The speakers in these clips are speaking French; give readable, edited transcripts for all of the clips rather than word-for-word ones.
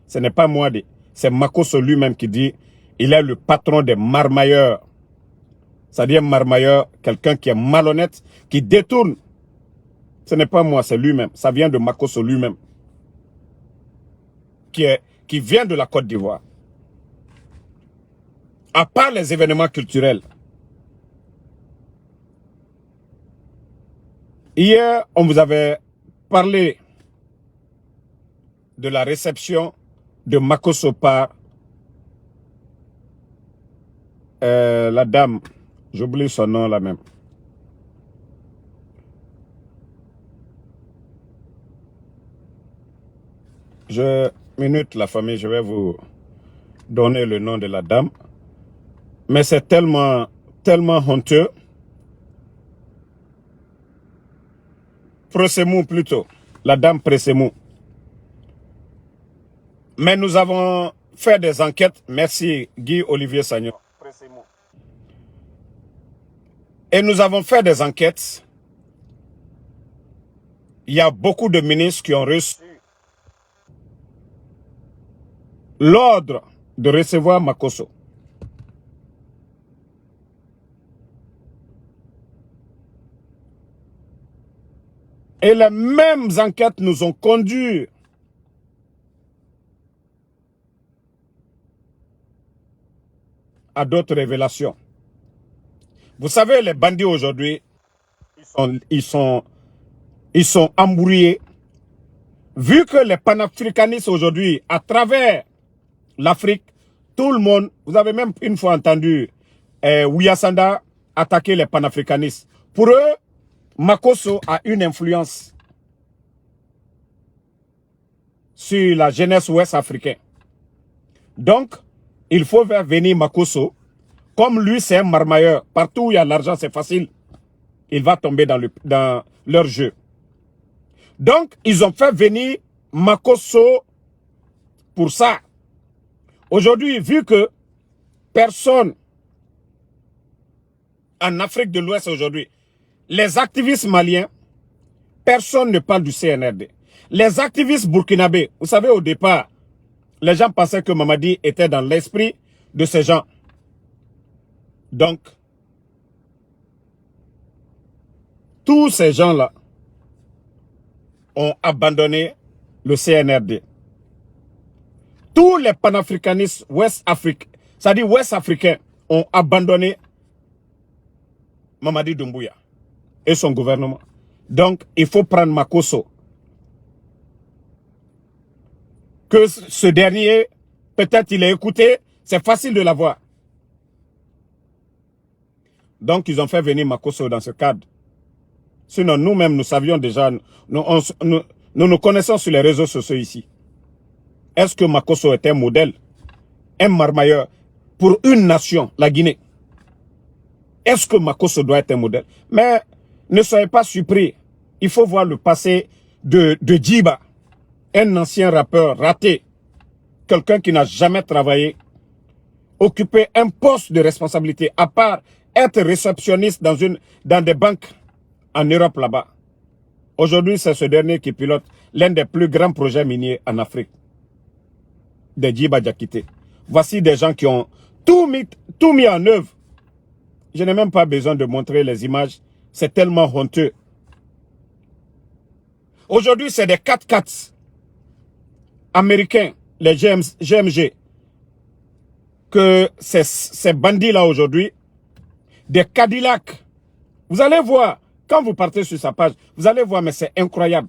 Ce n'est pas moi, c'est Makosso lui-même qui dit il est le patron des marmailleurs. C'est-à-dire marmailleur, quelqu'un qui est malhonnête, qui détourne. Ce n'est pas moi, c'est lui-même. Ça vient de Makosso lui-même. Qui vient de la Côte d'Ivoire. À part les événements culturels. Hier, on vous avait parlé de la réception de Makosso par la dame. J'oublie son nom là même. Minute la famille, je vais vous donner le nom de la dame. Mais c'est tellement honteux. Pressemou plutôt. La dame Pressemou. Mais nous avons fait des enquêtes. Merci Guy Olivier Sagnon. Et nous avons fait des enquêtes. Il y a beaucoup de ministres qui ont reçu l'ordre de recevoir Makosso. Et les mêmes enquêtes nous ont conduits à d'autres révélations. Vous savez, les bandits aujourd'hui, ils sont embrouillés. Vu que les panafricanistes aujourd'hui, à travers l'Afrique, tout le monde, vous avez même une fois entendu Ouyasanda attaquer les panafricanistes. Pour eux, Makosso a une influence sur la jeunesse ouest-africaine. Donc, il faut faire venir Makosso. Comme lui, c'est un marmailleur. Partout où il y a l'argent, c'est facile. Il va tomber dans leur jeu. Donc, ils ont fait venir Makosso pour ça. Aujourd'hui, vu que personne en Afrique de l'Ouest aujourd'hui, les activistes maliens, personne ne parle du CNRD. Les activistes burkinabés, vous savez, au départ, les gens pensaient que Mamadi était dans l'esprit de ces gens. Donc, tous ces gens-là ont abandonné le CNRD. Tous les panafricanistes ouest-africains, c'est-à-dire ouest-africains, ont abandonné Mamadi Doumbouya et son gouvernement. Donc, il faut prendre Makosso. Que ce dernier, peut-être il est écouté, c'est facile de l'avoir. Donc, ils ont fait venir Makosso dans ce cadre. Sinon, nous-mêmes, nous savions déjà, nous connaissons sur les réseaux sociaux ici. Est-ce que Makosso est un modèle, un marmailleur pour une nation, la Guinée? Est-ce que Makosso doit être un modèle? Mais ne soyez pas surpris. Il faut voir le passé de Djiba, un ancien rappeur raté, quelqu'un qui n'a jamais travaillé, occupé un poste de responsabilité, à part être réceptionniste dans des banques en Europe là-bas. Aujourd'hui, c'est ce dernier qui pilote l'un des plus grands projets miniers en Afrique, de Djiba Diakité. Voici des gens qui ont tout mis en œuvre. Je n'ai même pas besoin de montrer les images. C'est tellement honteux. Aujourd'hui, c'est des 4x4 américains, les GMG, que ces bandits-là aujourd'hui, des Cadillacs. Vous allez voir, quand vous partez sur sa page, vous allez voir, mais c'est incroyable.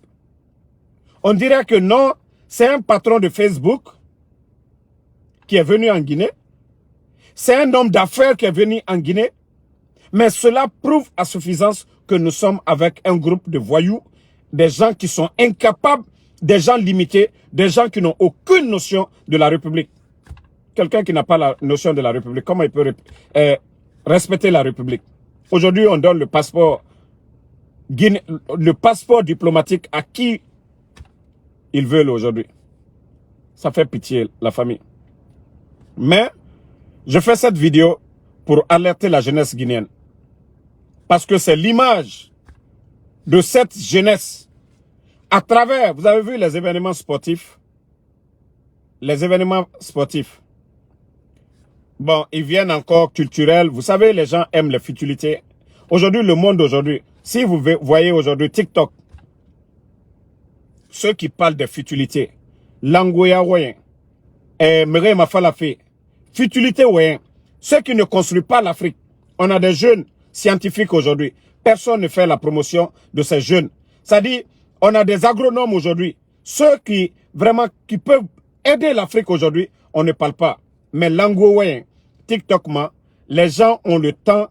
On dirait que non, c'est un patron de Facebook qui est venu en Guinée. C'est un homme d'affaires qui est venu en Guinée. Mais cela prouve à suffisance que nous sommes avec un groupe de voyous, des gens qui sont incapables, des gens limités, des gens qui n'ont aucune notion de la République. Quelqu'un qui n'a pas la notion de la République, comment il peut respecter la République? Aujourd'hui, on donne le passeport diplomatique à qui ils veulent aujourd'hui. Ça fait pitié, la famille. Mais, je fais cette vidéo pour alerter la jeunesse guinéenne. Parce que c'est l'image de cette jeunesse à travers, vous avez vu les événements sportifs, les événements sportifs. Bon, ils viennent encore culturels. Vous savez, les gens aiment les futilités. Aujourd'hui, le monde aujourd'hui, si vous voyez aujourd'hui TikTok, ceux qui parlent de futilités, Langoya Wayen, Merema Falafé, futilité Wayen, ceux qui ne construisent pas l'Afrique. On a des jeunes scientifiques aujourd'hui. Personne ne fait la promotion de ces jeunes. C'est-à-dire, on a des agronomes aujourd'hui. Ceux qui, vraiment, qui peuvent aider l'Afrique aujourd'hui, on ne parle pas. Mais Langoya, TikTok, les gens ont le temps.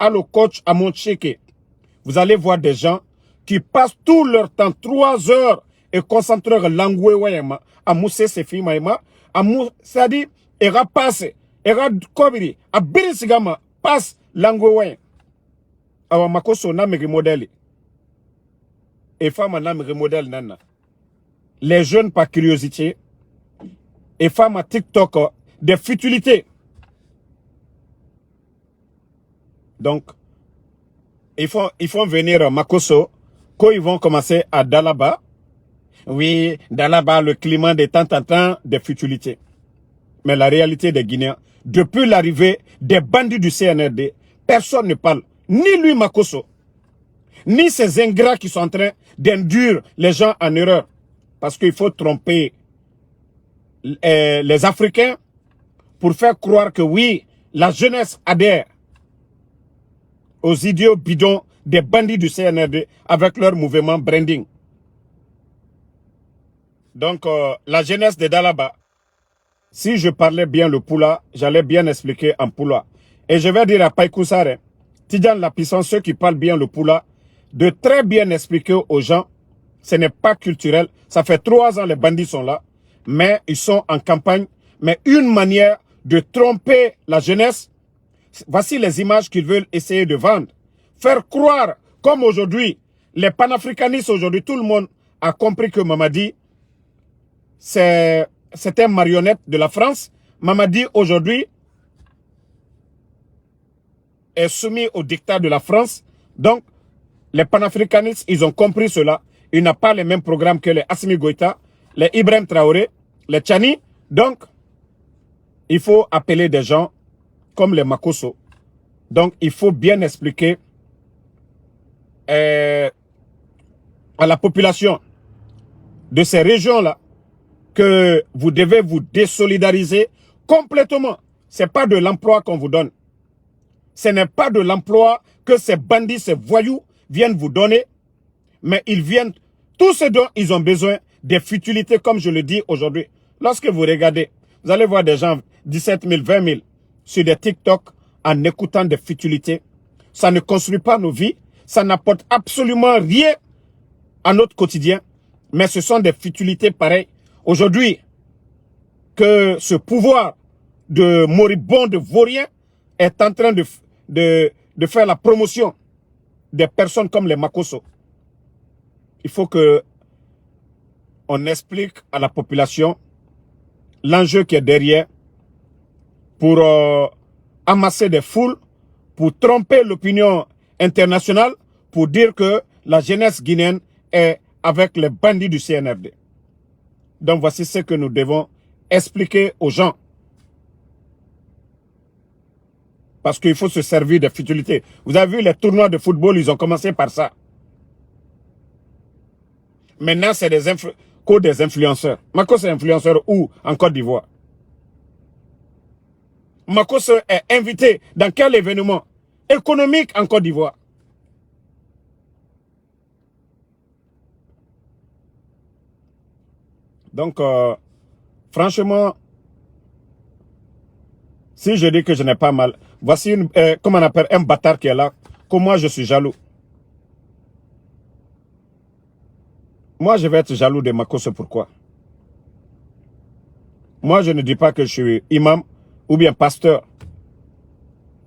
Allo coach à mon cheke. Vous allez voir des gens qui passent tout leur temps, 3 heures, et concentrent Langoya à Moussé Sefi Maïma, c'est-à-dire, et passe, et kobiri, à Birisigama, passe Langoya. Awa makoso na me modèle. Et femme na me modèle nana. Les jeunes par curiosité, et femmes à TikTok, des futilités. Donc, ils font venir Makosso, quand ils vont commencer à Dalaba. Oui, Dalaba, le climat des temps des futilités. Mais la réalité des Guinéens, depuis l'arrivée des bandits du CNRD, personne ne parle, ni lui Makosso, ni ces ingrats qui sont en train d'induire les gens en erreur. Parce qu'il faut tromper les Africains pour faire croire que oui, la jeunesse adhère aux idiots bidons des bandits du CNRD avec leur mouvement branding. Donc, la jeunesse de Dalaba, si je parlais bien le Poula, j'allais bien expliquer en Poula. Et je vais dire à Païkoussare, Tidjan la puissance, ceux qui parlent bien le Poula, de très bien expliquer aux gens, ce n'est pas culturel. Ça fait 3 ans les bandits sont là, mais ils sont en campagne. Mais une manière de tromper la jeunesse, voici les images qu'ils veulent essayer de vendre. Faire croire, comme aujourd'hui, les panafricanistes aujourd'hui, tout le monde a compris que Mamadi, c'est un marionnette de la France. Mamadi, aujourd'hui, est soumis au dictat de la France. Donc, les panafricanistes, ils ont compris cela. Ils n'ont pas les mêmes programmes que les Assimi Goïta, les Ibrahim Traoré, les Tchani. Donc, il faut appeler des gens comme les Makosso. Donc, il faut bien expliquer à la population de ces régions-là que vous devez vous désolidariser complètement. Ce n'est pas de l'emploi qu'on vous donne. Ce n'est pas de l'emploi que ces bandits, ces voyous viennent vous donner. Mais ils viennent, tout ce dont ils ont besoin, des futilités, comme je le dis aujourd'hui. Lorsque vous regardez, vous allez voir des gens, 17 000, 20 000, sur des TikTok, en écoutant des futilités. Ça ne construit pas nos vies. Ça n'apporte absolument rien à notre quotidien. Mais ce sont des futilités pareilles. Aujourd'hui, que ce pouvoir de moribond, de vaurien, est en train de faire la promotion des personnes comme les Makosso. Il faut que on explique à la population l'enjeu qui est derrière pour amasser des foules, pour tromper l'opinion internationale, pour dire que la jeunesse guinéenne est avec les bandits du CNRD. Donc voici ce que nous devons expliquer aux gens. Parce qu'il faut se servir des futilités. Vous avez vu les tournois de football, ils ont commencé par ça. Maintenant, c'est des influenceurs. Makosso est influenceur où? En Côte d'Ivoire. Makosso est invité dans quel événement économique en Côte d'Ivoire? Donc, franchement, si je dis que je n'ai pas mal, voici comment on appelle un bâtard qui est là, que moi je suis jaloux. Moi, je vais être jaloux de Makosso. Pourquoi? Moi, je ne dis pas que je suis imam ou bien pasteur.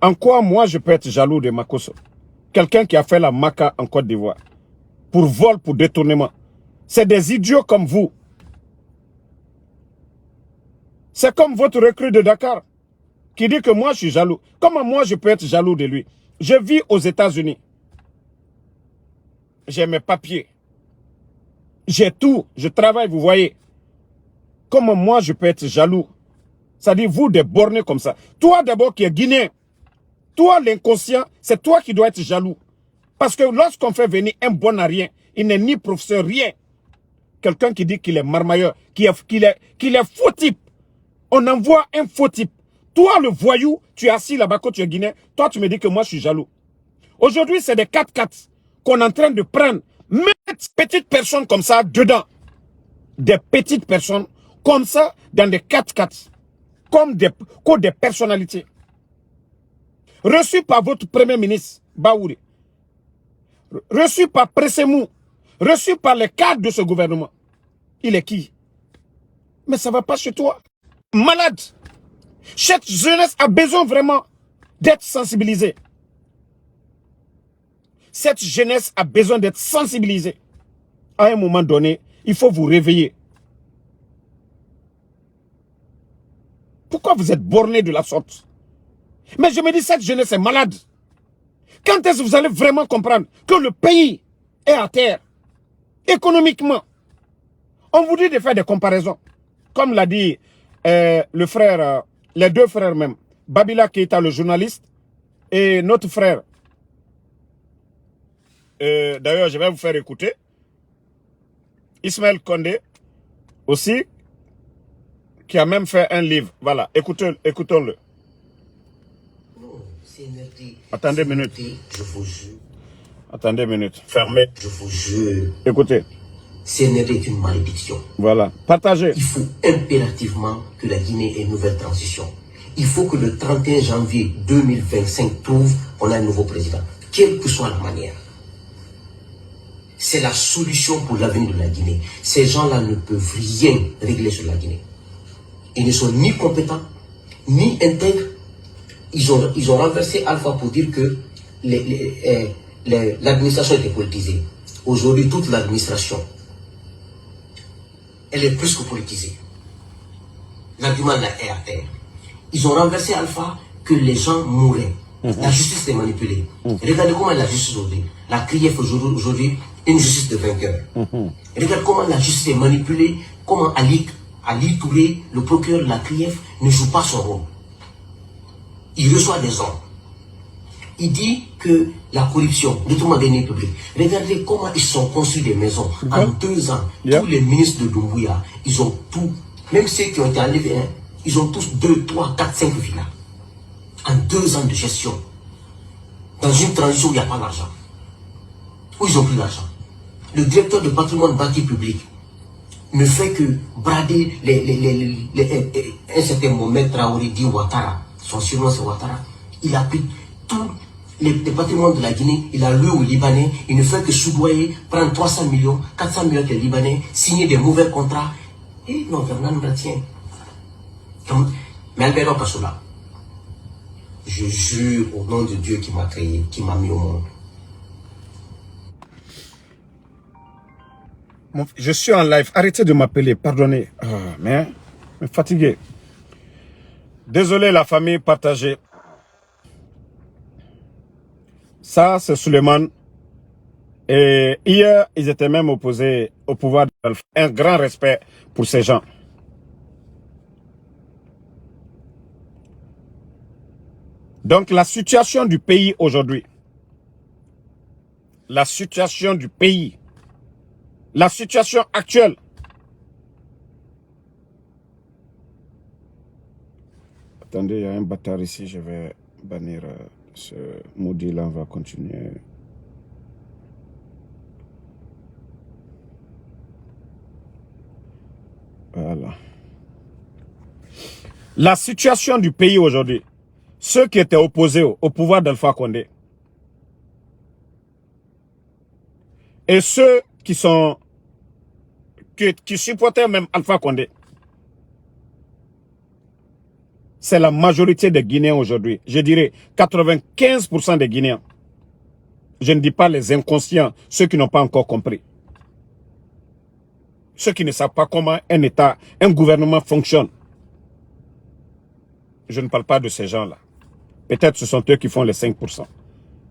En quoi, moi, je peux être jaloux de Makosso? Quelqu'un qui a fait la maca en Côte d'Ivoire. Pour vol, pour détournement. C'est des idiots comme vous. C'est comme votre recrue de Dakar qui dit que moi, je suis jaloux. Comment moi, je peux être jaloux de lui? Je vis aux États-Unis. J'ai mes papiers. J'ai tout. Je travaille, vous voyez. comment moi je peux être jaloux? C'est-à-dire vous des bornés comme ça. Toi d'abord qui es guinéen, toi l'inconscient, c'est toi qui dois être jaloux. Parce que lorsqu'on fait venir un bon à rien, il n'est ni professeur, rien. Quelqu'un qui dit qu'il est marmailleur, qu'il est faux type. On envoie un faux type. Toi le voyou, tu es assis là-bas quand tu es guinéen, toi tu me dis que moi je suis jaloux. Aujourd'hui c'est des 4x4 qu'on est en train de prendre. Mettre petites personnes comme ça dedans. Des petites personnes comme ça dans des 4x4. Comme des personnalités. Reçu par votre premier ministre, Baouri. Reçu par Pressemou. Reçu par les cadres de ce gouvernement. Il est qui? Mais ça ne va pas chez toi. Malade. Cette jeunesse a besoin vraiment d'être sensibilisée. Cette jeunesse a besoin d'être sensibilisée. À un moment donné, il faut vous réveiller. Pourquoi vous êtes borné de la sorte? Mais je me dis, cette jeunesse est malade. Quand est-ce que vous allez vraiment comprendre que le pays est à terre? Économiquement. On vous dit de faire des comparaisons. Comme l'a dit le frère, les deux frères même. Babila Keïta, le journaliste, et notre frère. D'ailleurs, je vais vous faire écouter. Ismaël Condé, aussi, qui a même fait un livre. Voilà, écoutons-le. Attendez une minute. Je vous jure. Attendez une minute. Fermez. Je vous jure. Écoutez. CNRD est une malédiction. Voilà. Partagez. Il faut impérativement que la Guinée ait une nouvelle transition. Il faut que le 31 janvier 2025 trouve qu'on a un nouveau président. Quelle que soit la manière. C'est la solution pour l'avenir de la Guinée. Ces gens-là ne peuvent rien régler sur la Guinée. Ils ne sont ni compétents, ni intègres. Ils ont renversé Alpha pour dire que l'administration était politisée. Aujourd'hui, toute l'administration, elle est plus que politisée. L'argument est à terre. Ils ont renversé Alpha que les gens mouraient. La justice est manipulée. Regardez comment la justice aujourd'hui. La CRIEF aujourd'hui, une justice de vainqueur. Regardez comment la justice est manipulée, comment Ali Touré, le procureur de la CRIEF, ne joue pas son rôle. Il reçoit des ordres. Il dit que la corruption, détournement des deniers publics. Regardez comment ils sont construits des maisons. En 2 ans, tous les ministres de Doumbouya, ils ont tout, même ceux qui ont été enlevés, hein, ils ont tous 2, 3, 4, 5 villas. En 2 ans de gestion. Dans une transition où il n'y a pas d'argent. Où ils ont pris l'argent. Le directeur de patrimoine bâti public ne fait que brader un certain Mohamed Traoré dit Ouattara. Son surnom c'est Ouattara. Il a pris tous les patrimoines de la Guinée, il a loué aux Libanais, il ne fait que soudoyer, prendre 300 millions, 400 millions des Libanais, signer des mauvais contrats. Et non, Fernand nous retient. Mais Albert Kassola, je jure au nom de Dieu qui m'a créé, qui m'a mis au monde. Je suis en live. Arrêtez de m'appeler. Pardonnez. Mais fatigué. Désolé la famille, partagez. Ça, c'est Suleiman. Et hier, ils étaient même opposés au pouvoir d'Alpha. Un grand respect pour ces gens. Donc, la situation du pays aujourd'hui. La situation du pays. La situation actuelle. Attendez, il y a un bâtard ici, je vais bannir ce maudit-là, on va continuer. Voilà. La situation du pays aujourd'hui, ceux qui étaient opposés au pouvoir d'Alpha Condé, et ceux qui sont qui supportaient même Alpha Condé, c'est la majorité des Guinéens aujourd'hui. Je dirais 95% des Guinéens. Je ne dis pas les inconscients, ceux qui n'ont pas encore compris. Ceux qui ne savent pas comment un État, un gouvernement fonctionne. Je ne parle pas de ces gens-là. Peut-être ce sont eux qui font les 5%.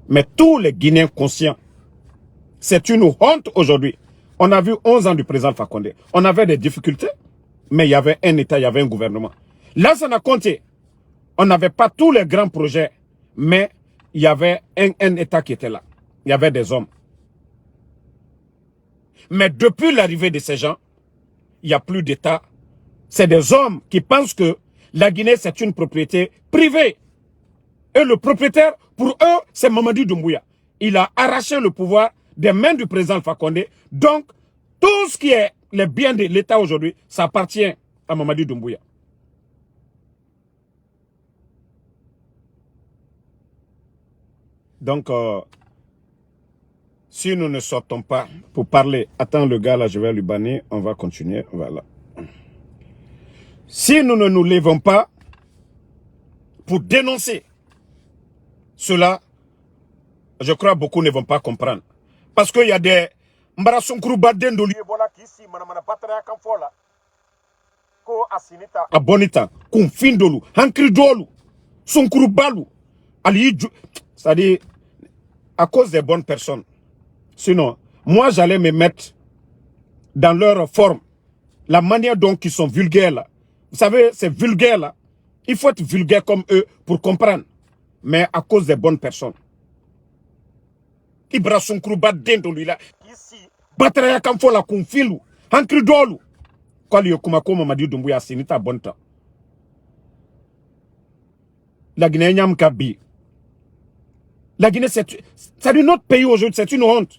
Mais tous les Guinéens conscients, c'est une honte aujourd'hui. On a vu 11 ans du président Alpha Condé. On avait des difficultés. Mais il y avait un État, il y avait un gouvernement. Là, ça n'a compté. On n'avait pas tous les grands projets, mais il y avait un État qui était là. Il y avait des hommes. Mais depuis l'arrivée de ces gens, il n'y a plus d'État. C'est des hommes qui pensent que la Guinée, c'est une propriété privée. Et le propriétaire, pour eux, c'est Mamadi Doumbouya. Il a arraché le pouvoir des mains du président Alpha Condé. Donc, tout ce qui est les biens de l'État aujourd'hui, ça appartient à Mamadi Doumbouya. Donc, si nous ne sortons pas pour parler, attends le gars là, je vais lui bannir, on va continuer, voilà. Si nous ne nous levons pas pour dénoncer cela, je crois que beaucoup ne vont pas comprendre. Parce qu'il y a des a bonita, kumfindolu, hankridolu, sonkurubalu, c'est-à-dire à cause des bonnes personnes. Sinon, moi j'allais me mettre dans leur forme, la manière dont ils sont vulgaires là. Vous savez, c'est vulgaire là. Il faut être vulgaire comme eux pour comprendre. Mais à cause des bonnes personnes. Ibra sonkuruba dendolu là. Ici, batraya kamfola kumfilu, hankridolu. Mamadi Doumbouya Sinita Bonta. La Guinée Nyamkabi. La Guinée, c'est notre pays aujourd'hui, c'est une honte.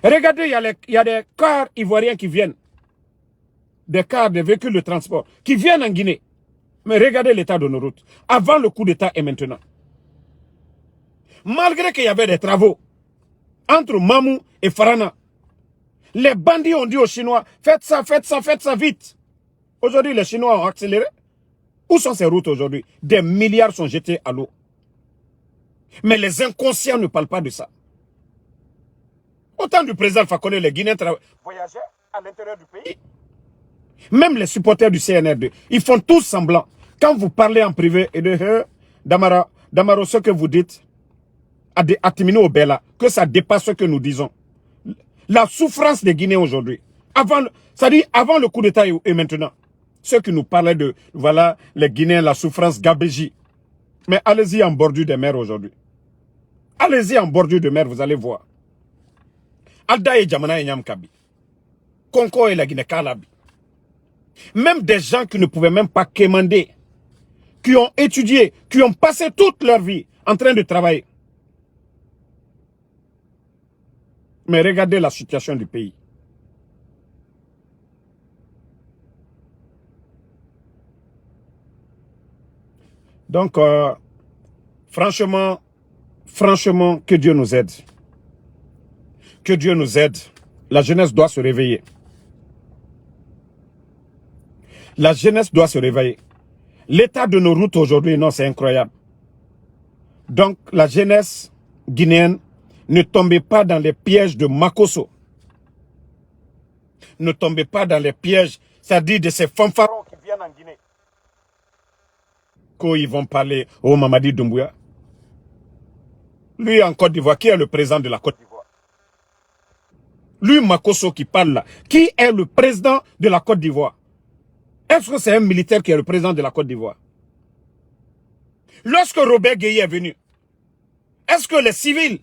Regardez, il y a des cars ivoiriens qui viennent. Des cars, des véhicules de transport qui viennent en Guinée. Mais regardez l'état de nos routes. Avant le coup d'État et maintenant. Malgré qu'il y avait des travaux entre Mamou et Farana, les bandits ont dit aux Chinois, faites ça vite. Aujourd'hui, les Chinois ont accéléré. Où sont ces routes aujourd'hui? Des milliards sont jetés à l'eau. Mais les inconscients ne parlent pas de ça. Au temps du président Alpha Condé, les Guinéens voyageaient à l'intérieur du pays. Même les supporters du CNRD, ils font tous semblant. Quand vous parlez en privé et de Damaro, ce que vous dites, à Timino Obela, que ça dépasse ce que nous disons. La souffrance des Guinéens aujourd'hui, avant le coup d'État et maintenant, ceux qui nous parlaient de, voilà, les Guinéens, la souffrance Gabéji. Mais allez-y en bordure des mers aujourd'hui. Allez-y en bordure de mer, vous allez voir. Alda et Djamana et Nyamkabi. Konko et la Guinée-Kalabi. Même des gens qui ne pouvaient même pas quémander, qui ont étudié, qui ont passé toute leur vie en train de travailler. Mais regardez la situation du pays. Donc, franchement, que Dieu nous aide. Que Dieu nous aide. La jeunesse doit se réveiller. La jeunesse doit se réveiller. L'état de nos routes aujourd'hui, non, c'est incroyable. Donc, la jeunesse guinéenne, ne tombez pas dans les pièges de Makosso. Ne tombez pas dans les pièges, c'est-à-dire de ces fanfarons qui viennent en Guinée. Quand ils vont parler au Mamadi Doumbouya. Lui en Côte d'Ivoire, qui est le président de la Côte d'Ivoire? Lui, Makosso, qui parle là, qui est le président de la Côte d'Ivoire? Est-ce que c'est un militaire qui est le président de la Côte d'Ivoire? Lorsque Robert Gueye est venu, est-ce que les civils,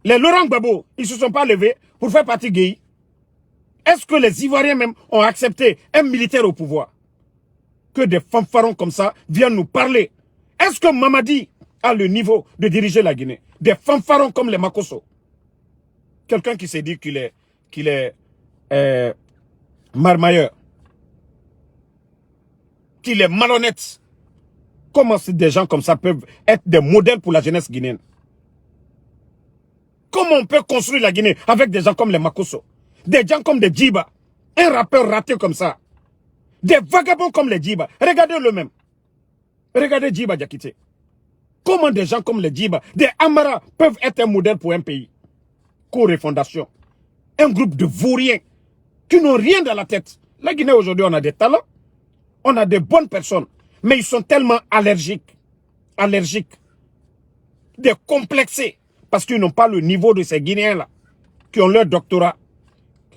les Laurent Gbagbo, ils ne se sont pas levés pour faire partie Gueye? Est-ce que les Ivoiriens même ont accepté un militaire au pouvoir? Que des fanfarons comme ça viennent nous parler. Est-ce que Mamadi a le niveau de diriger la Guinée? Des fanfarons comme les Makosso. Quelqu'un qui s'est dit qu'il est marmailleur. Qu'il est malhonnête. Comment des gens comme ça peuvent être des modèles pour la jeunesse guinéenne? Comment on peut construire la Guinée avec des gens comme les Makosso? Des gens comme des Djiba. Un rappeur raté comme ça. Des vagabonds comme les Djiba. Regardez le même. Regardez Djiba Diakité. Comment des gens comme les Djiba, des Amara, peuvent être un modèle pour un pays? Co-refondation. Un groupe de vauriens qui n'ont rien dans la tête. La Guinée aujourd'hui, on a des talents. On a des bonnes personnes. Mais ils sont tellement allergiques. Décomplexés. Parce qu'ils n'ont pas le niveau de ces Guinéens-là. Qui ont leur doctorat.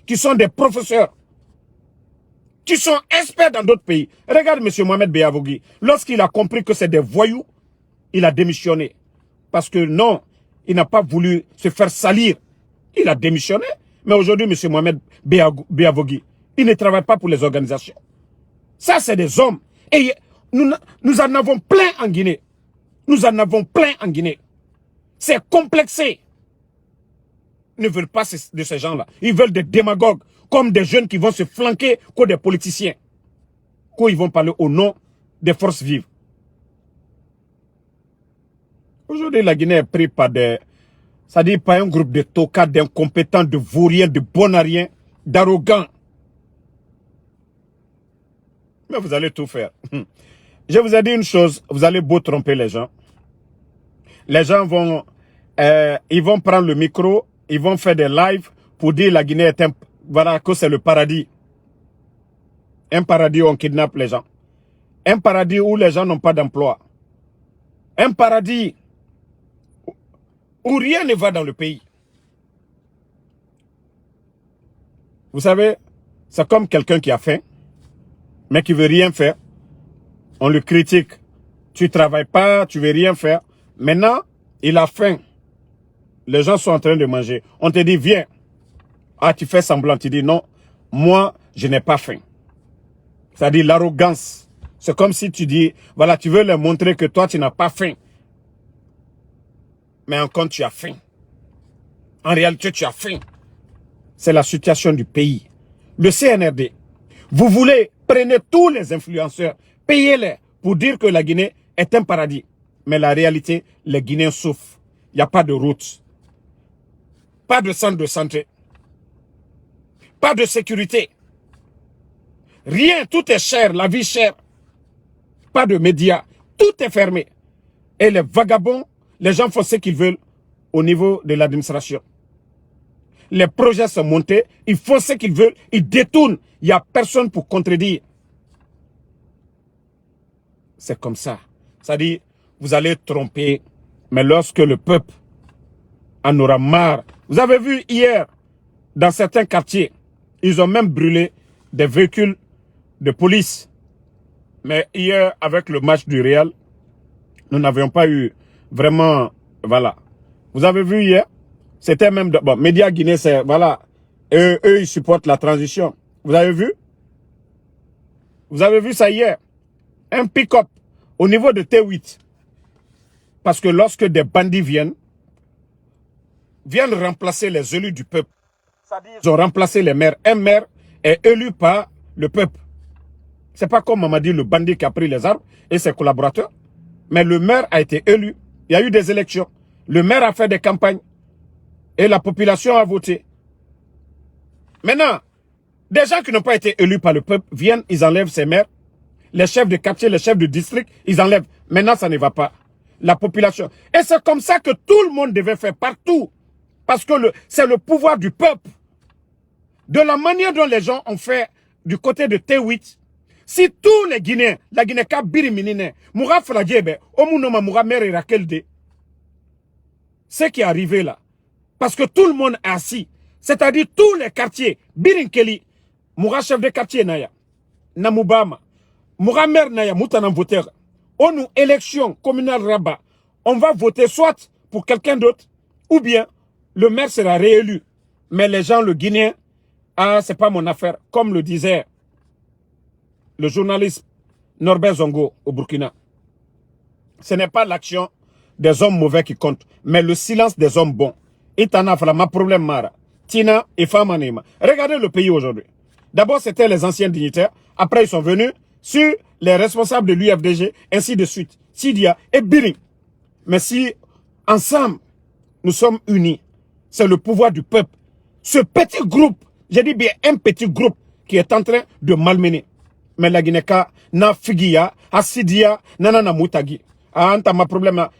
Qui sont des professeurs. qui sont experts dans d'autres pays. Regarde M. Mohamed Beavogui. Lorsqu'il a compris que c'est des voyous, il a démissionné. Parce que non, il n'a pas voulu se faire salir. Il a démissionné. Mais aujourd'hui, M. Mohamed Beavogui, il ne travaille pas pour les organisations. Ça, c'est des hommes. Et nous en avons plein en Guinée. Nous en avons plein en Guinée. C'est complexé. Ils ne veulent pas de ces gens-là. Ils veulent des démagogues, comme des jeunes qui vont se flanquer comme des politiciens. Quand ils vont parler au nom des forces vives. Aujourd'hui, la Guinée est prise par des... C'est-à-dire par un groupe de tocards, d'incompétents, de vauriens, de bonariens, d'arrogants. Mais vous allez tout faire. Je vous ai dit une chose, vous allez beau tromper les gens. Les gens vont... ils vont prendre le micro, ils vont faire des lives pour dire la Guinée est un... Voilà, que c'est le paradis. Un paradis où on kidnappe les gens. Un paradis où les gens n'ont pas d'emploi. Un paradis où rien ne va dans le pays. Vous savez, c'est comme quelqu'un qui a faim, mais qui veut rien faire. On le critique. Tu travailles pas, tu veux rien faire. Maintenant, il a faim. Les gens sont en train de manger. On te dit, viens. Ah, tu fais semblant. Tu dis, non, moi, je n'ai pas faim. C'est-à-dire l'arrogance. C'est comme si tu dis, voilà, tu veux leur montrer que toi, tu n'as pas faim. Mais en compte, tu as faim. En réalité, tu as faim. C'est la situation du pays. Le CNRD, vous voulez, prenez tous les influenceurs, payez-les pour dire que la Guinée est un paradis. Mais la réalité, les Guinéens souffrent. Il n'y a pas de route. Pas de centre de santé. Pas de sécurité. Rien, tout est cher, la vie chère. Pas de médias, tout est fermé. Et les vagabonds, les gens font ce qu'ils veulent au niveau de l'administration. Les projets sont montés, ils font ce qu'ils veulent, ils détournent. Il n'y a personne pour contredire. C'est comme ça. C'est-à-dire, vous allez tromper, mais lorsque le peuple en aura marre. Vous avez vu hier, dans certains quartiers, ils ont même brûlé des véhicules de police. Mais hier, avec le match du Real, nous n'avions pas eu vraiment... Voilà. Vous avez vu hier, c'était même... Bon, Média Guinée, c'est... Voilà. Eux, ils supportent la transition. Vous avez vu? Vous avez vu ça hier? Un pick-up au niveau de T8. Parce que lorsque des bandits viennent remplacer les élus du peuple. Ils ont remplacé les maires. Un maire est élu par le peuple. C'est pas comme Mamadi, le bandit qui a pris les armes et ses collaborateurs. Mais le maire a été élu. Il y a eu des élections. Le maire a fait des campagnes. Et la population a voté. Maintenant, des gens qui n'ont pas été élus par le peuple viennent, ils enlèvent ces maires. Les chefs de quartier, les chefs de district, ils enlèvent. Maintenant, ça ne va pas. La population. Et c'est comme ça que tout le monde devait faire partout. Parce que c'est le pouvoir du peuple. De la manière dont les gens ont fait du côté de T8, si tous les Guinéens, la Guinée-Ka Biriminine, Moura Fradjebe, Omunoma Moura Mere Rakelde, ce qui est arrivé là, parce que tout le monde est assis, c'est-à-dire tous les quartiers, Birinkeli, Moura chef de quartier Naya, Namoubama, Moura Mer Naya, Moutanam voteur, on nous élection communale Rabat, on va voter soit pour quelqu'un d'autre, ou bien le maire sera réélu. Mais les gens, le Guinéen, ah, c'est pas mon affaire, comme le disait le journaliste Norbert Zongo au Burkina. Ce n'est pas l'action des hommes mauvais qui compte, mais le silence des hommes bons. Itana ma problème mara. Tina et Famanema. Regardez le pays aujourd'hui. D'abord, c'était les anciens dignitaires. Après, ils sont venus sur les responsables de l'UFDG, ainsi de suite. Sidia et Biring. Mais si, ensemble, nous sommes unis, c'est le pouvoir du peuple. Ce petit groupe, j'ai dit bien un petit groupe qui est en train de malmener. Mais la Guinée-Ka, na figia, asidia, nanana mutagi. Ah, anta ma problème na.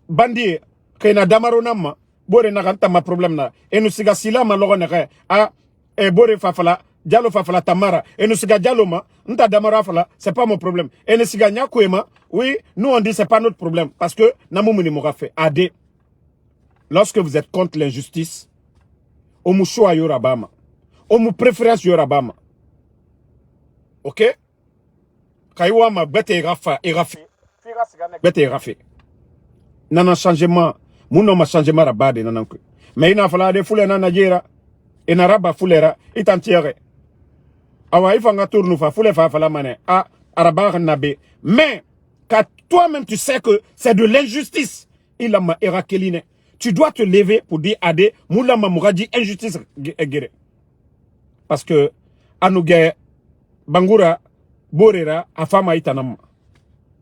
Bandi, kena damaro nama, bore na anta ma problème na. Et nous siga sila ma logo nere. Ah, et bore fafala, dialo fafala tamara. Et nous siga dialo ma, nta damaro fala, c'est pas mon problème. Et nous siga nyakuema, oui, nous on dit c'est pas notre problème. Parce que, namoumuni moura fait. Ade. Lorsque vous êtes contre l'injustice, on choix yorabama, on préférence yorabama. ok? Kaiwa ma bête irafa, bête irafe. Nana changement, mouno ma changement rabade nananku. Mais il n'a fallu de foule nana jera, et naraba foulera, et entière. Awa ifanga tournou fa foule fa fala mané, ah, arabar nabe. Mais, quand toi-même tu sais que c'est de l'injustice, il a ma erakeline. Tu dois te lever pour dire à des moula ma mouradi injustice guéré. Parce que, anouge, bangura, borera, afama itanam.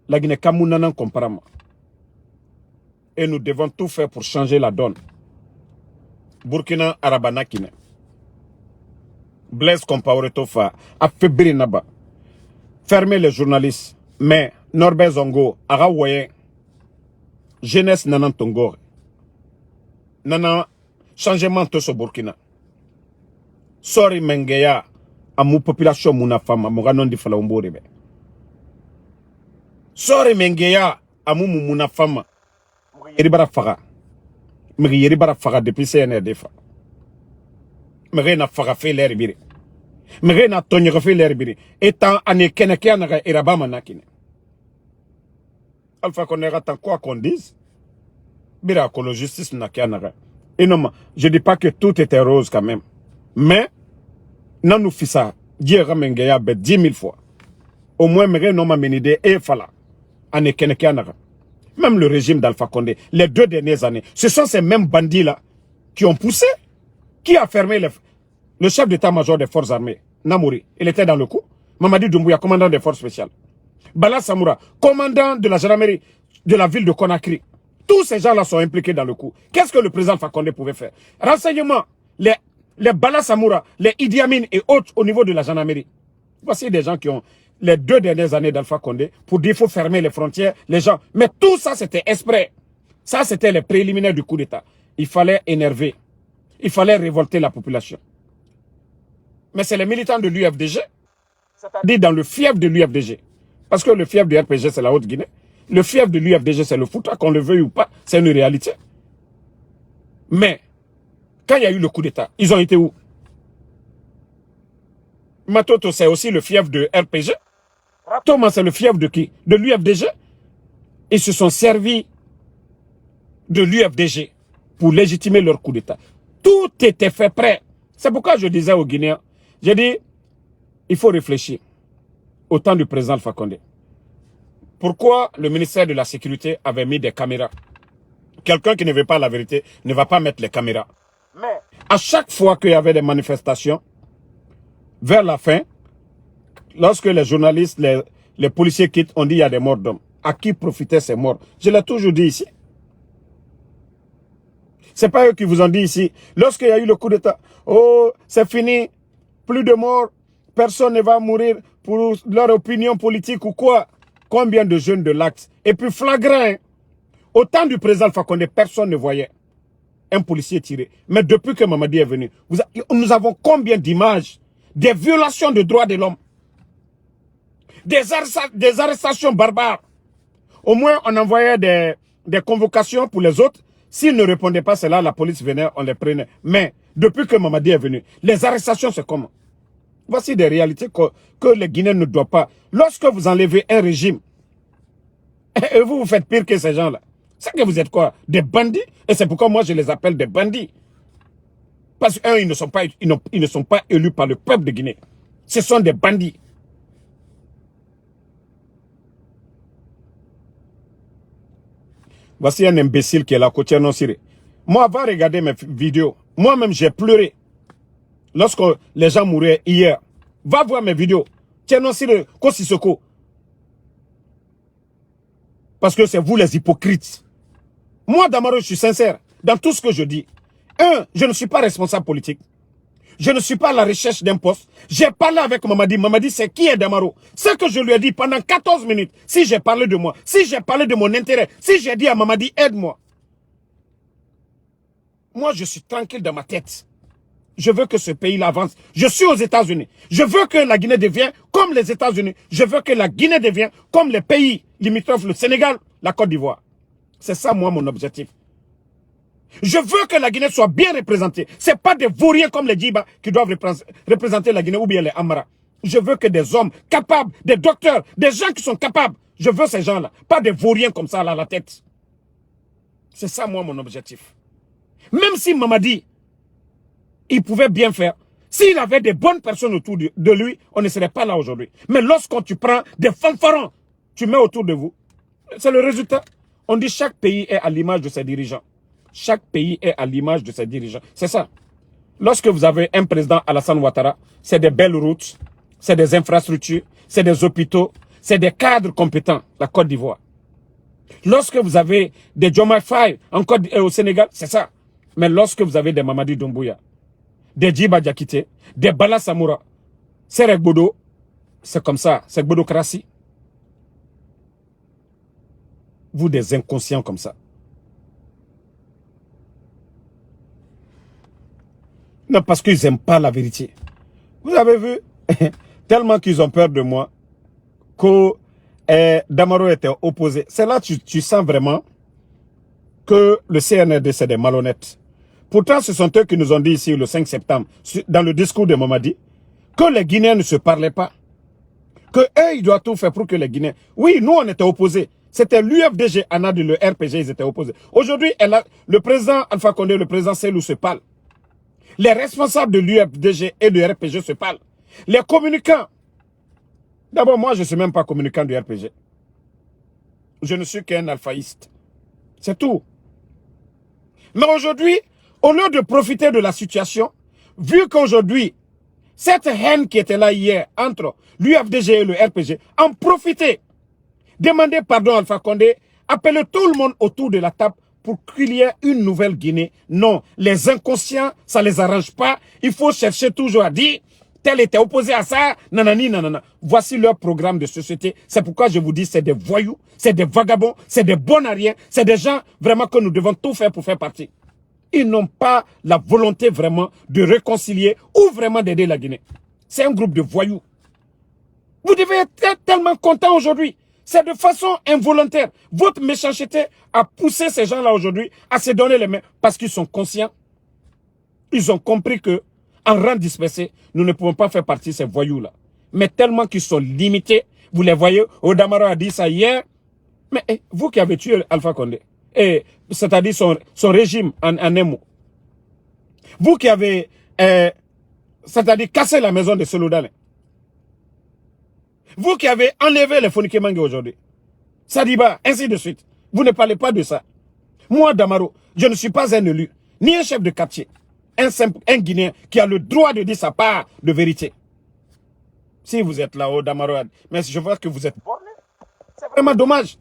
La Guinée Kamounanan comparama. Et nous devons tout faire pour changer la donne. Burkina Arabanakine. Blaise Compaoré Tofa, affaiblir Naba. Fermer les journalistes. Mais, Norbert Zongo, Arawaye, jeunesse Nanan Tongor. Nana, changement tout ce Burkina. Sorry Mengeya, à mon population, mon femme, à mon ranon de Falaumborebe. Sorry Mengeya, à mon femme. Yeribara Faga. Mais Yeribara Faga depuis CNRDF. Mais na Faga fait l'air biri. Mais na Tony fait l'air biri. Étant ané Kenekiana et Rabama Nakine. Alpha Konera, tant quoi qu'on dise. Bira que la justice n'a qu'à n'arrêter. Et non, je dis pas que tout était rose quand même. Mais, non nous fit ça. Dieu ramène 10 000 fois. Au moins, mais non m'a mené et fala. Ane kenekianara. Même le régime d'Alpha Condé, les 2 dernières années, ce sont ces mêmes bandits-là qui ont poussé, qui a fermé le chef d'état-major des forces armées, Namouri. Il était dans le coup. Mamadi Doumbouya, commandant des forces spéciales. Bala Samoura, commandant de la gendarmerie de la ville de Conakry. Tous ces gens-là sont impliqués dans le coup. Qu'est-ce que le président Alpha Condé pouvait faire? Renseignement, les Bala Samoura, les Idi Amin et autres au niveau de la gendarmerie. Voici des gens qui ont les 2 dernières années d'Alpha Condé pour dire qu'il faut fermer les frontières, les gens. Mais tout ça, c'était exprès. Ça, c'était les préliminaires du coup d'État. Il fallait énerver. Il fallait révolter la population. Mais c'est les militants de l'UFDG, c'est-à-dire dans le fief de l'UFDG. Parce que le fief du RPG, c'est la Haute-Guinée. Le fief de l'UFDG, c'est le Fouta, qu'on le veuille ou pas, c'est une réalité. Mais, quand il y a eu le coup d'État, ils ont été où? Matoto, c'est aussi le fief de RPG. Thomas, c'est le fief de qui? De l'UFDG. Ils se sont servis de l'UFDG pour légitimer leur coup d'État. Tout était fait prêt. C'est pourquoi je disais aux Guinéens, j'ai dit, il faut réfléchir au temps du président Alpha Condé. Pourquoi le ministère de la Sécurité avait mis des caméras? Quelqu'un qui ne veut pas la vérité ne va pas mettre les caméras. Mais à chaque fois qu'il y avait des manifestations, vers la fin, lorsque les journalistes, les policiers quittent, on dit qu'il y a des morts d'hommes. À qui profitaient ces morts? Je l'ai toujours dit ici. C'est pas eux qui vous ont dit ici. Lorsqu'il y a eu le coup d'État, oh, c'est fini, plus de morts, personne ne va mourir pour leur opinion politique ou quoi. Combien de jeunes de l'acte? Et puis flagrant, au temps du président Alpha Condé, personne ne voyait un policier tirer. Mais depuis que Mamadi est venu, nous avons combien d'images des violations de droits de l'homme, des arrestations barbares. Au moins, on envoyait des convocations pour les autres. S'ils ne répondaient pas, c'est là la police venait, on les prenait. Mais depuis que Mamadi est venu, les arrestations, c'est comment? Voici des réalités que les Guinéens ne doivent pas. Lorsque vous enlevez un régime, et vous faites pire que ces gens-là. C'est que vous êtes quoi? Des bandits? Et c'est pourquoi moi je les appelle des bandits. Parce qu'un, ils ne sont pas élus par le peuple de Guinée. Ce sont des bandits. Voici un imbécile qui est là, côté non siré. Moi, va regarder mes vidéos. Moi-même, j'ai pleuré. Lorsque les gens mouraient hier. Va voir mes vidéos. Tiens, non siré, Kosisoko. Parce que c'est vous les hypocrites. Moi, Damaro, je suis sincère dans tout ce que je dis. Je ne suis pas responsable politique. Je ne suis pas à la recherche d'un poste. J'ai parlé avec Mamadi. Mamadi, c'est qui est Damaro? Ce que je lui ai dit pendant 14 minutes, si j'ai parlé de moi, si j'ai parlé de mon intérêt, si j'ai dit à Mamadi, aide-moi. Moi, je suis tranquille dans ma tête. Je veux que ce pays avance. Je suis aux États-Unis. Je veux que la Guinée devienne comme les États-Unis. Je veux que la Guinée devienne comme les pays limitrophes, le Sénégal, la Côte d'Ivoire. C'est ça, moi, mon objectif. Je veux que la Guinée soit bien représentée. Ce n'est pas des vauriens comme les Djiba qui doivent représenter la Guinée ou bien les Amara. Je veux que des hommes capables, des docteurs, des gens qui sont capables. Je veux ces gens-là, pas des vauriens comme ça là, à la tête. C'est ça, moi, mon objectif. Même si Mamadi, il pouvait bien faire, s'il avait des bonnes personnes autour de lui, on ne serait pas là aujourd'hui. Mais lorsqu'on tu prends des fanfarons, tu mets autour de vous, c'est le résultat. On dit chaque pays est à l'image de ses dirigeants. Chaque pays est à l'image de ses dirigeants. C'est ça. Lorsque vous avez un président Alassane Ouattara, c'est des belles routes, c'est des infrastructures, c'est des hôpitaux, c'est des cadres compétents, la Côte d'Ivoire. Lorsque vous avez des Diomaye Faye au Sénégal, c'est ça. Mais lorsque vous avez des Mamadi Doumbouya, des Djiba Diakité, des Bala Samoura, Serek Bodo, c'est comme ça, c'est Bodokratie. Vous des inconscients comme ça. Non, parce qu'ils n'aiment pas la vérité. Vous avez vu, tellement qu'ils ont peur de moi, que Damaro était opposé. C'est là que tu sens vraiment que le CNRD, c'est des malhonnêtes. Pourtant, ce sont eux qui nous ont dit ici le 5 septembre, dans le discours de Mamadi, que les Guinéens ne se parlaient pas. Que eux, ils doivent tout faire pour que les Guinéens... Oui, nous, on était opposés. C'était l'UFDG, Anad et le RPG, ils étaient opposés. Aujourd'hui, le président Alpha Condé et le président Selou se parlent. Les responsables de l'UFDG et du RPG se parlent. Les communicants. D'abord, moi, je ne suis même pas communicant du RPG. Je ne suis qu'un alphaïste. C'est tout. Mais aujourd'hui, au lieu de profiter de la situation, vu qu'aujourd'hui, cette haine qui était là hier entre l'UFDG et le RPG, en profiter. Demandez pardon à Alpha Condé, appelez tout le monde autour de la table pour qu'il y ait une nouvelle Guinée. Non, les inconscients, ça ne les arrange pas. Il faut chercher toujours à dire, tel était opposé à ça, nanani, nanana. Voici leur programme de société. C'est pourquoi je vous dis, c'est des voyous, c'est des vagabonds, c'est des bons à rien, c'est des gens vraiment que nous devons tout faire pour faire partie. Ils n'ont pas la volonté vraiment de réconcilier ou vraiment d'aider la Guinée. C'est un groupe de voyous. Vous devez être tellement content aujourd'hui. C'est de façon involontaire. Votre méchanceté a poussé ces gens-là aujourd'hui à se donner les mains parce qu'ils sont conscients. Ils ont compris que, en rang dispersé, nous ne pouvons pas faire partie de ces voyous-là. Mais tellement qu'ils sont limités, vous les voyez, Odamaro a dit ça hier. Mais vous qui avez tué Alpha Condé, c'est-à-dire son régime en un mot. Vous qui avez, c'est-à-dire cassé la maison de Selodane. Vous qui avez enlevé les Fonike Mange aujourd'hui. Sadiba, ainsi de suite. Vous ne parlez pas de ça. Moi, Damaro, je ne suis pas un élu, ni un chef de quartier. Un Guinéen qui a le droit de dire sa part de vérité. Si vous êtes là-haut, Damaro, mais je vois que vous êtes borné. C'est vraiment dommage.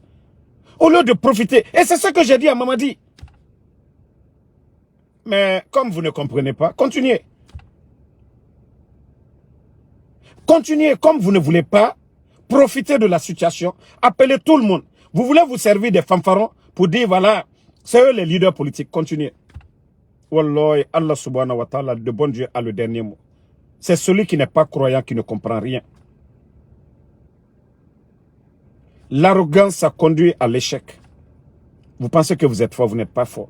Au lieu de profiter. Et c'est ce que j'ai dit à Mamadi. Mais comme vous ne comprenez pas, continuez. Continuez comme vous ne voulez pas profiter de la situation. Appelez tout le monde. Vous voulez vous servir des fanfarons pour dire, voilà, c'est eux les leaders politiques. Continuez. Wallahi, Allah subhanahu wa ta'ala, de bon Dieu, a le dernier mot. C'est celui qui n'est pas croyant, qui ne comprend rien. L'arrogance, ça conduit à l'échec. Vous pensez que vous êtes fort, vous n'êtes pas fort.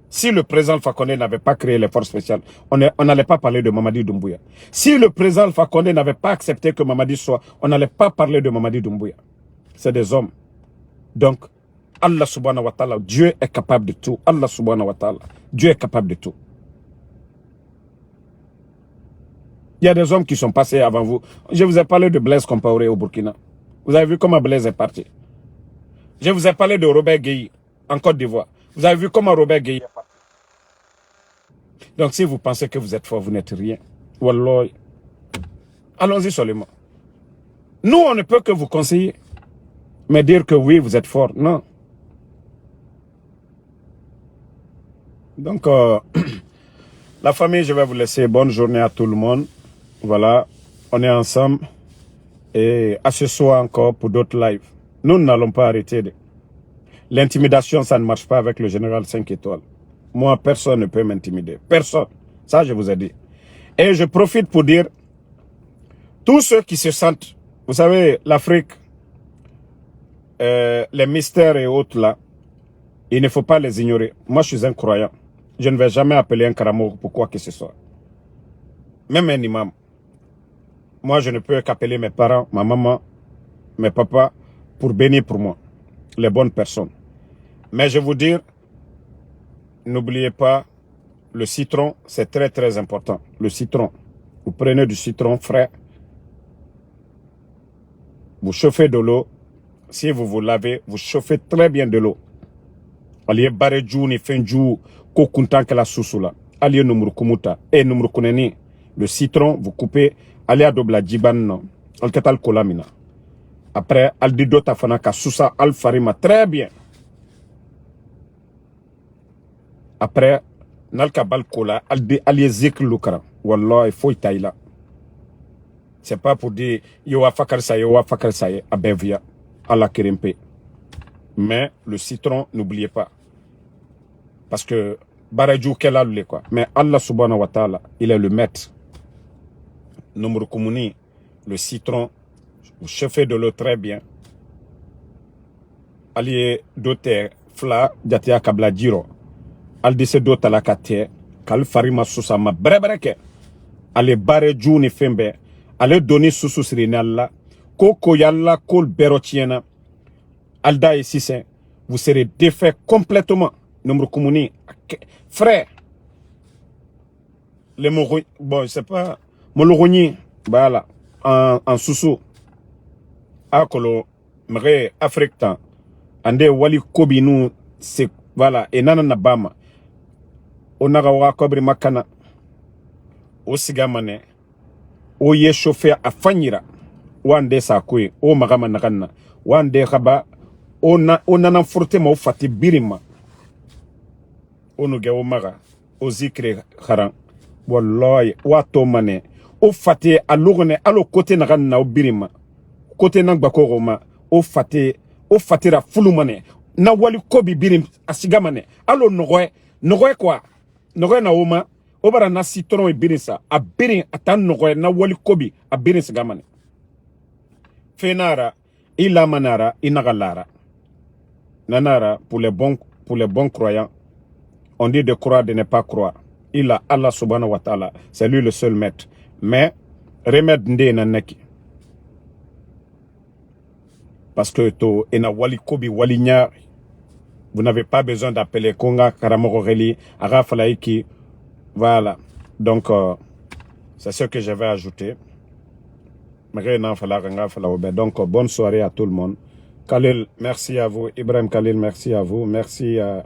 Si le président Alpha Condé n'avait pas créé les forces spéciales, on n'allait pas parler de Mamadi Doumbouya. Si le président Alpha Condé n'avait pas accepté que Mamadi soit, on n'allait pas parler de Mamadi Doumbouya. C'est des hommes. Donc, Allah subhanahu wa ta'ala, Dieu est capable de tout. Allah subhanahu wa ta'ala, Dieu est capable de tout. Il y a des hommes qui sont passés avant vous. Je vous ai parlé de Blaise Compaoré au Burkina. Vous avez vu comment Blaise est parti. Je vous ai parlé de Robert Gueye en Côte d'Ivoire. Vous avez vu comment Robert Gueye est parti. Donc si vous pensez que vous êtes fort, vous n'êtes rien. Wallah. Allons-y seulement. Nous, on ne peut que vous conseiller. Mais dire que oui, vous êtes fort, non. Donc, la famille, je vais vous laisser. Bonne journée à tout le monde. Voilà, on est ensemble. Et à ce soir encore pour d'autres lives. Nous n'allons pas arrêter. L'intimidation, ça ne marche pas avec le général 5 étoiles. Moi, personne ne peut m'intimider. Personne. Ça, je vous ai dit. Et je profite pour dire, tous ceux qui se sentent, vous savez, l'Afrique, les mystères et autres là, il ne faut pas les ignorer. Moi, je suis un croyant. Je ne vais jamais appeler un Karamo pour quoi que ce soit. Même un imam. moi, je ne peux qu'appeler mes parents, ma maman, mes papas, pour bénir pour moi, les bonnes personnes. Mais je vous dire, n'oubliez pas, le citron, c'est très très important. Le citron, vous prenez du citron frais, vous chauffez de l'eau. Si vous vous lavez, vous chauffez très bien de l'eau. Aliye bare ju ni fenju ko kuntan kala susula. Aliye numuru kumuta et numuru kuneni. Le citron, vous coupez, allez à double jiban non. Al katal kolamina. Après, al di dota fana ka susa al farima très bien. Après, nal ka bal kola al di aliye zikr lukara. Wallah, il faut itaïla. C'est pas pour dire yo wa fakar saye a benvia à la kerempe. Mais le citron, n'oubliez pas. Parce que Barajou Kelal quoi. Mais Allah subhanahu wa ta'ala, il est le maître. Numru Kumuni, le citron, vous chauffez de l'eau très bien. Allié dote fla jatia kabla jiro. Al dise dota la kate, kal farima susa ma brebreke. Ale Barajou ni fembe, ale doni susu sirinalla, koko yalla kol berotiena. Alda et Sissin, vous serez défait complètement. Numru Kumuni, frère. Les Moroni, bon, c'est pas. Moloroni, voilà, en sous-sous. Akolo, mre Afrique tan. Ande wali kobi nou, c'est, voilà, et nanana bama. Onaga wa kobri makana. O sigamane. O ye chauffeur a fanyira. Wande sa kwe, o magama nakana. Wande khaba. On a forté ma fati birima. On ge o maga. O zikre kharan. Wallahi, wato mane. O fati alugone alo kote na o birima. Kote nang bakoroma. O fatira fulu mane. Na wali kobi birim asiga mane. Alo nogoe quoi. Nogoe na oma. Obara na citron e birinsa. A birin atan nogoe na wali kobi. A birin siga mane. Fenara. Ila manara. Inagalara. Nanara, pour les bons croyants, on dit de croire, de ne pas croire. Il a Allah subhanahu wa ta'ala, c'est lui le seul maître. Mais, remède nde nanaki. Parce que to ena wali kobi wali nyar, vous n'avez pas besoin d'appeler Konga, Karamoreli, Arafalaiki. Voilà. Donc, c'est ce que je vais ajouter. Donc, bonne soirée à tout le monde. Khalil, merci à vous. Ibrahim Khalil, merci à vous. Merci à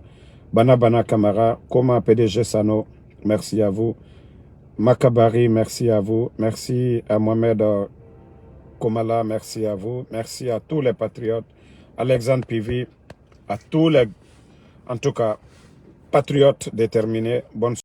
Bana Kamara, Koma PDG Sano, merci à vous. Makabari, merci à vous. Merci à Mohamed Komala, merci à vous. Merci à tous les patriotes. Alexandre Pivi, à tous les, en tout cas, patriotes déterminés. Bonne soirée.